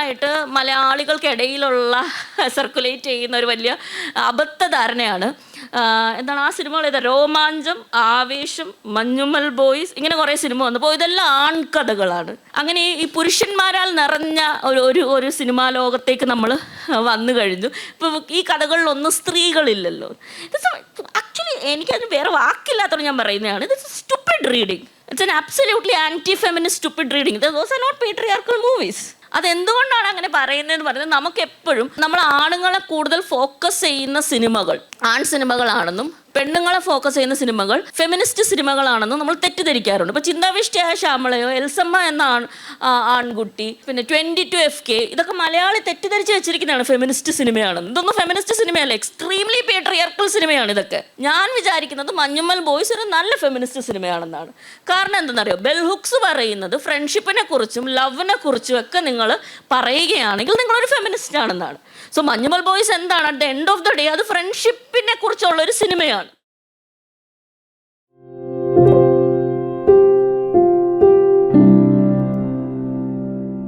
കാലങ്ങളായിട്ട് മലയാളികൾക്കിടയിലുള്ള സർക്കുലേറ്റ് ചെയ്യുന്ന ഒരു വലിയ അബദ്ധ ധാരണയാണ്. എന്താണ് ആ സിനിമകൾ ഏതാ? രോമാഞ്ചം, ആവേശം, മഞ്ഞുമ്മൽ ബോയ്സ്, ഇങ്ങനെ കുറേ സിനിമ വന്നപ്പോൾ ഇതെല്ലാം ആൺകഥകളാണ്. അങ്ങനെ ഈ പുരുഷന്മാരാൽ നിറഞ്ഞ ഒരു സിനിമാ ലോകത്തേക്ക് നമ്മൾ വന്നു കഴിഞ്ഞു. ഇപ്പോൾ ഈ കഥകളിലൊന്നും സ്ത്രീകളില്ലല്ലോ. ആക്ച്വലി എനിക്കതിന് വേറെ വാക്കില്ലാത്തത് ഞാൻ പറയുന്നതാണ്. It's stupid reading. It's an absolutely anti feminist stupid reading. Those are not patriarchal movies. അതെന്തുകൊണ്ടാണ് അങ്ങനെ പറയുന്നതെന്ന് പറയുന്നത്, നമുക്കെപ്പോഴും നമ്മൾ ആണുങ്ങളെ കൂടുതൽ ഫോക്കസ് ചെയ്യുന്ന സിനിമകൾ ആൺ സിനിമകളാണെന്നും പെണ്ണുങ്ങളെ ഫോക്കസ് ചെയ്യുന്ന സിനിമകൾ ഫെമിനിസ്റ്റ് സിനിമകളാണെന്നും നമ്മൾ തെറ്റിദ്ധരിക്കാറുണ്ട്. ഇപ്പോൾ ചിന്താവിഷ്ടയായ ശ്യാമളയോ, എൽസമ്മ എന്ന ആൺകുട്ടി, പിന്നെ 22 FK, ഇതൊക്കെ മലയാളി തെറ്റിദ്ധരിച്ച് വെച്ചിരിക്കുന്നതാണ് ഫെമിനിസ്റ്റ് സിനിമയാണെന്ന്. ഇതൊന്നും ഫെമിനിസ്റ്റ് സിനിമയല്ല, എക്സ്ട്രീംലി പേട്രിയാർക്കൽ സിനിമയാണ് ഇതൊക്കെ. ഞാൻ വിചാരിക്കുന്നത് മഞ്ഞുമ്മൽ ബോയ്സ് ഒരു നല്ല ഫെമിനിസ്റ്റ് സിനിമയാണെന്നാണ്. കാരണം എന്തെന്നറിയോ, ബെൽ ഹുക്സ് പറയുന്നത് ഫ്രണ്ട്ഷിപ്പിനെ കുറിച്ചും ലവിനെ കുറിച്ചും ഒക്കെ നിങ്ങൾ പറയുകയാണെങ്കിൽ നിങ്ങളൊരു ഫെമിനിസ്റ്റ് ആണെന്നാണ്. സോ മഞ്ഞുമ്മൽ ബോയ്സ് എന്താണ്? At the end of the day അത് ഫ്രണ്ട്ഷിപ്പിനെ കുറിച്ചുള്ള ഒരു സിനിമയാണ്.